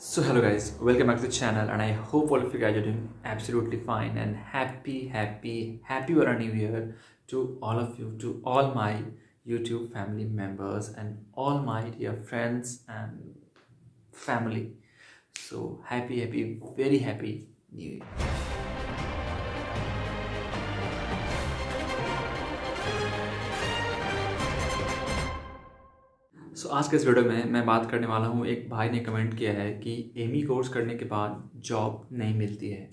So hello guys, welcome back to the channel and I hope all of you guys are doing absolutely fine and happy or new year to all of you, to all my YouTube family members and all my dear friends and family. So very happy new year. आज के इस video में मैं बात करने वाला हूँ। एक भाई ने कमेंट किया है कि एमी कोर्स करने के बाद जॉब नहीं मिलती है।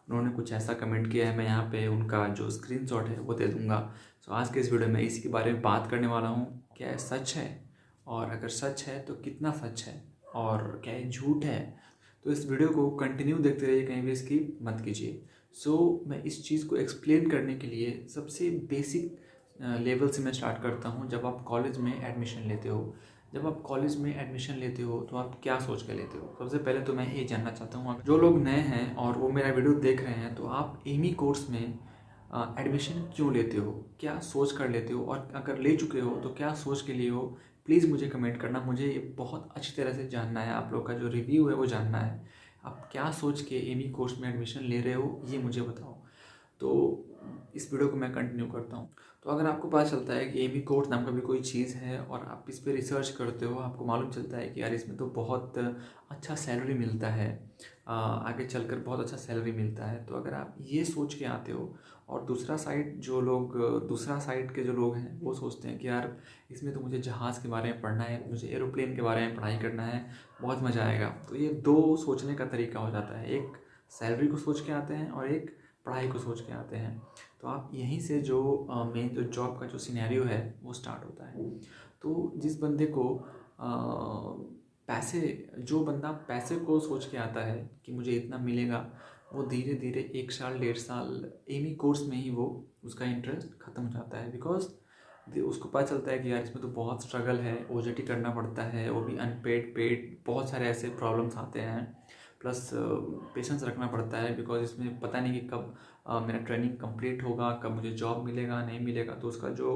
उन्होंने कुछ ऐसा कमेंट किया है, मैं यहाँ पे उनका जो स्क्रीनशॉट है वो दे दूँगा। आज के इस वीडियो में इसी के बारे में बात करने वाला हूँ। क्या ये सच है, और अगर सच है तो कितना सच है, और क्या ये झूठ है? तो इस वीडियो को कंटिन्यू देखते रहिए, कहीं भी स्किप मत कीजिए। मैं इस चीज़ को एक्सप्लेन करने के लिए सबसे बेसिक लेवल से मैं स्टार्ट करता हूँ। जब आप कॉलेज में एडमिशन लेते हो, तो आप क्या सोच के लेते हो? सबसे पहले तो मैं ये जानना चाहता हूँ, जो लोग नए हैं और वो मेरा वीडियो देख रहे हैं, तो आप एमी कोर्स में एडमिशन क्यों लेते हो, क्या सोच कर लेते हो, और अगर ले चुके हो तो क्या सोच के लिए हो? प्लीज़ मुझे कमेंट करना। मुझे ये बहुत अच्छी तरह से जानना है, आप लोग का जो रिव्यू है वो जानना है। आप क्या सोच के एमी कोर्स में एडमिशन ले रहे हो, ये मुझे बताओ। तो इस वीडियो को मैं कंटिन्यू करता हूँ। तो अगर आपको पता चलता है कि एमी कोर्स नाम का भी कोई चीज़ है और आप इस पर रिसर्च करते हो, आपको मालूम चलता है कि यार इसमें तो बहुत अच्छा सैलरी मिलता है, आगे चलकर बहुत अच्छा सैलरी मिलता है। तो अगर आप ये सोच के आते हो, और दूसरा साइड के जो लोग हैं वो सोचते हैं कि यार इसमें तो मुझे जहाज़ के बारे में पढ़ना है, मुझे एरोप्लेन के बारे में पढ़ाई करना है, बहुत मज़ा आएगा। तो ये दो सोचने का तरीका हो जाता है। एक सैलरी को सोच के आते हैं और एक पढ़ाई को सोच के आते हैं। तो आप यहीं से जो मेन जो जॉब का जो सिनेरियो है वो स्टार्ट होता है। तो जिस बंदे को जो बंदा पैसे को सोच के आता है कि मुझे इतना मिलेगा, वो धीरे धीरे 1 साल 1.5 साल एमी कोर्स में ही वो उसका इंटरेस्ट ख़त्म हो जाता है। बिकॉज उसको पता चलता है कि यार इसमें तो बहुत स्ट्रगल है, ओजेटी करना पड़ता है, वो भी अनपेड पेड, बहुत सारे ऐसे प्रॉब्लम्स आते हैं, प्लस पेशेंस रखना पड़ता है। बिकॉज इसमें पता नहीं कि कब मेरा ट्रेनिंग कंप्लीट होगा, कब मुझे जॉब मिलेगा नहीं मिलेगा। तो उसका जो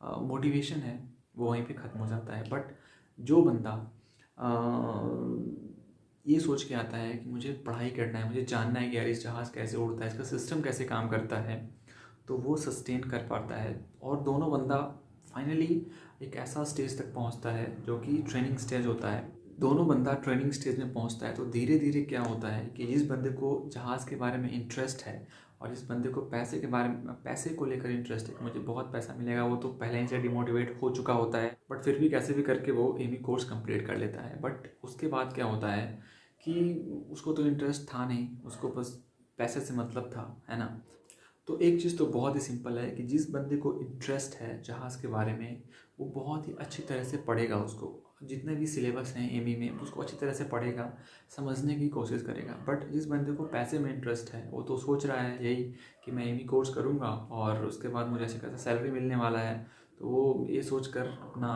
मोटिवेशन है वो वहीं पे ख़त्म हो जाता है। बट जो बंदा ये सोच के आता है कि मुझे पढ़ाई करना है, मुझे जानना है कि यार इस जहाज़ कैसे उड़ता है, इसका सिस्टम कैसे काम करता है, तो वो सस्टेन कर पाता है। और दोनों बंदा फाइनली एक ऐसा स्टेज तक पहुंचता है जो कि ट्रेनिंग स्टेज होता है। दोनों बंदा ट्रेनिंग स्टेज में पहुंचता है तो धीरे धीरे क्या होता है कि जिस बंदे को जहाज़ के बारे में इंटरेस्ट है, और जिस बंदे को पैसे को लेकर इंटरेस्ट है कि मुझे बहुत पैसा मिलेगा, वो तो पहले ही से डिमोटिवेट हो चुका होता है, बट फिर भी कैसे भी करके वो एमी कोर्स कंप्लीट कर लेता है। बट उसके बाद क्या होता है कि उसको तो इंटरेस्ट था नहीं, उसको बस पैसे से मतलब था, है ना। तो एक चीज़ तो बहुत ही सिंपल है कि जिस बंदे को इंटरेस्ट है जहाज़ के बारे में, वो बहुत ही अच्छी तरह से पढ़ेगा। उसको जितने भी सिलेबस हैं एमी में उसको अच्छी तरह से पढ़ेगा, समझने की कोशिश करेगा। बट जिस बंदे को पैसे में इंटरेस्ट है, वो तो सोच रहा है यही कि मैं एमी कोर्स करूँगा और उसके बाद मुझे अच्छी खासा सैलरी मिलने वाला है। तो वो ये सोच कर अपना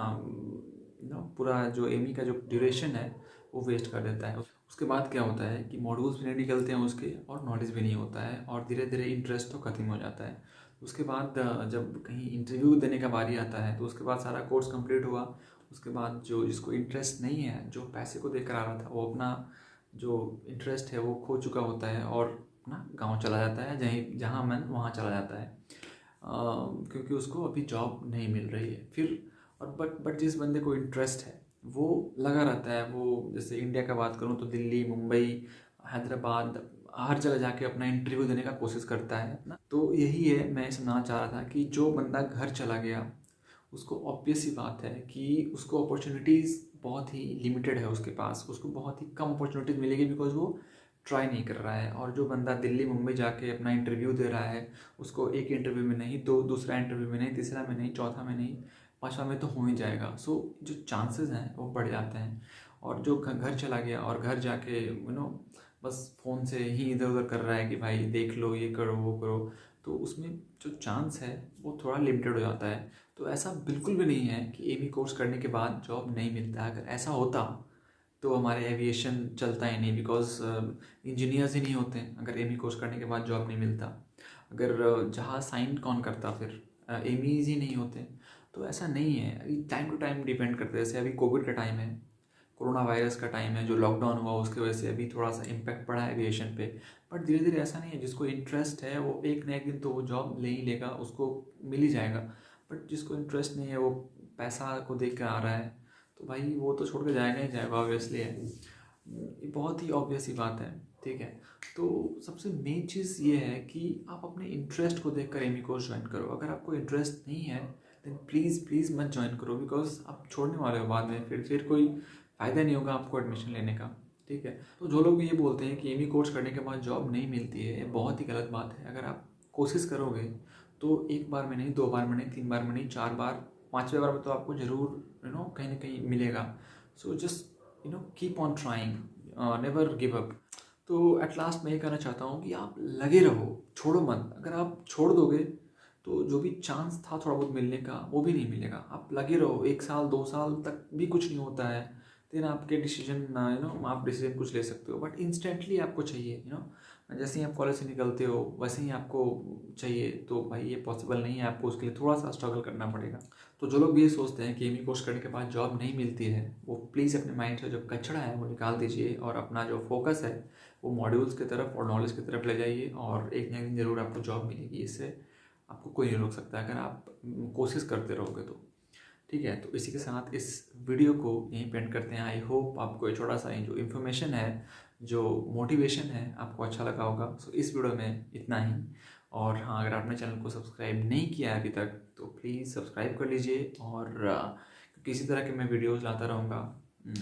पूरा जो एमी का जो ड्यूरेशन है वो वेस्ट कर देता है। उसके बाद क्या होता है कि मॉड्यूल्स भी नहीं निकलते हैं उसके, और नॉलेज भी नहीं होता है, और धीरे धीरे इंटरेस्ट तो खत्म हो जाता है। उसके बाद जब कहीं इंटरव्यू देने का बारी आता है, तो उसके बाद सारा कोर्स कंप्लीट हुआ, उसके बाद जो जिसको इंटरेस्ट नहीं है, जो पैसे को देकर आ रहा था, वो अपना जो इंटरेस्ट है वो खो चुका होता है और अपना गाँव चला जाता है, जहाँ मन वहाँ चला जाता है, क्योंकि उसको अभी जॉब नहीं मिल रही है। फिर और बट जिस बंदे को इंटरेस्ट है वो लगा रहता है। वो जैसे इंडिया का बात करूँ तो दिल्ली, मुंबई, हैदराबाद, हर जगह जाके अपना इंटरव्यू देने का कोशिश करता है ना। तो यही है, मैं समझना चाह रहा था कि जो बंदा घर चला गया, उसको ऑब्वियस सी बात है कि उसको अपॉर्चुनिटीज़ बहुत ही लिमिटेड है उसके पास, उसको बहुत ही कम अपॉर्चुनिटीज़ मिलेगी, बिकॉज वो ट्राई नहीं कर रहा है। और जो बंदा दिल्ली मुंबई जाके अपना इंटरव्यू दे रहा है, उसको एक इंटरव्यू में नहीं, दो दूसरा इंटरव्यू में नहीं, तीसरा में नहीं, चौथा में नहीं, पाँचवा में तो हो ही जाएगा। जो चांसेस हैं वो बढ़ जाते हैं। और जो घर चला गया और घर जाके बस फ़ोन से ही इधर उधर कर रहा है कि भाई देख लो, ये करो वो करो, तो उसमें जो चांस है वो थोड़ा लिमिटेड हो जाता है। तो ऐसा बिल्कुल भी नहीं है कि एमी कोर्स करने के बाद जॉब नहीं मिलता। अगर ऐसा होता तो हमारे एविएशन चलता ही नहीं, बिकॉज इंजीनियर्स ही नहीं होते अगर एमी कोर्स करने के बाद जॉब नहीं मिलता। अगर जहाँ साइन कौन करता, फिर एमीज ही नहीं होते। तो ऐसा नहीं है, टाइम टू टाइम डिपेंड करता है। जैसे अभी कोविड का टाइम है, कोरोना वायरस का टाइम है, जो लॉकडाउन हुआ उसकी वजह से अभी थोड़ा सा इम्पैक्ट पड़ा है एविएशन पे। बट धीरे धीरे ऐसा नहीं है, जिसको इंटरेस्ट है वो एक ना एक दिन तो वो जॉब ले ही लेगा, उसको मिल ही जाएगा। बट जिसको इंटरेस्ट नहीं है, वो पैसा को देख कर आ रहा है, तो भाई वो तो छोड़ कर जाएगा ही जाएगा, ऑब्वियसली है। ये बहुत ही ऑब्वियस ही बात है, ठीक है। तो सबसे मेन चीज़ ये है कि आप अपने इंटरेस्ट को देखकर एमी कोर्स ज्वाइन करो। अगर आपको इंटरेस्ट नहीं है देन प्लीज़ प्लीज़ मत ज्वाइन करो, बिकॉज आप छोड़ने वाले हो बाद में, फिर कोई फ़ायदा नहीं होगा आपको एडमिशन लेने का, ठीक है। तो जो लोग ये बोलते हैं कि एमी कोर्स करने के बाद जॉब नहीं मिलती है, ये बहुत ही गलत बात है। अगर आप कोशिश करोगे तो एक बार में नहीं, 2 बार में नहीं, 3 बार में नहीं, 4 बार, 5वें बार में तो आपको ज़रूर कहीं ना कहीं मिलेगा। So just keep on trying, never give up. तो एट लास्ट मैं ये कहना चाहता हूँ कि आप लगे रहो, छोड़ो मत। अगर आप छोड़ दोगे तो जो भी चांस था थोड़ा बहुत मिलने का वो भी नहीं मिलेगा। आप लगे रहो, 1 साल 2 साल तक भी कुछ नहीं होता है, देन आपके डिसीजन आप डिसीजन कुछ ले सकते हो। बट इंस्टेंटली आपको चाहिए, जैसे ही आप कॉलेज से निकलते हो वैसे ही आपको चाहिए, तो भाई ये पॉसिबल नहीं है, आपको उसके लिए थोड़ा सा स्ट्रगल करना पड़ेगा। तो जो लोग भी ये सोचते हैं कि एमई कोर्स करने के बाद जॉब नहीं मिलती है, वो प्लीज़ अपने माइंड से जो कचरा है वो निकाल दीजिए और अपना जो फोकस है वो मॉड्यूल्स की तरफ और नॉलेज की तरफ ले जाइए, और एक ना एक दिन ज़रूर आपको जॉब मिलेगी। इससे आपको कोई नहीं रोक सकता अगर आप कोशिश करते रहोगे तो, ठीक है। तो इसी के साथ इस वीडियो को यहीं पे एंड करते हैं। आई होप आपको ये छोटा सा जो इन्फॉर्मेशन है, जो मोटिवेशन है, आपको अच्छा लगा होगा। सो इस वीडियो में इतना ही। और हाँ, अगर आपने चैनल को सब्सक्राइब नहीं किया है अभी तक तो प्लीज़ सब्सक्राइब कर लीजिए। और किसी तरह के मैं वीडियोज़ लाता रहूँगा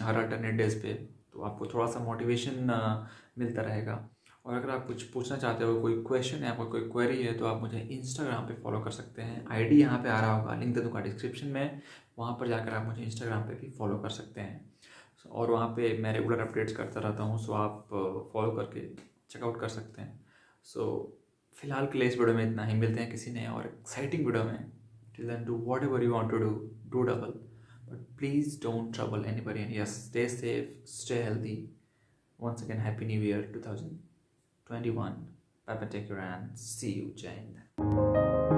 हर अल्टरनेट डेज पे, तो आपको थोड़ा सा मोटिवेशन मिलता रहेगा। और अगर आप कुछ पूछना चाहते हो, कोई क्वेश्चन है, आपको कोई क्वेरी है, तो आप मुझे इंस्टाग्राम पे फॉलो कर सकते हैं। आईडी यहाँ पे आ रहा होगा, लिंक दे दूँगा डिस्क्रिप्शन में, वहाँ पर जाकर आप मुझे इंस्टाग्राम पे भी फॉलो कर सकते हैं। और वहाँ पे मैं रेगुलर अपडेट्स करता रहता हूँ, सो आप फॉलो करके चेकआउट कर सकते हैं। सो फिलहाल के लिए इस वीडियो में इतना ही। मिलते हैं किसी नए और एक्साइटिंग वीडियो में। Till then do whatever you want to do double, but please don't trouble anybody, and yes, stay safe, stay healthy. Once again, Happy New Year 2021. Bye bye, take care and see you, Jai Hind.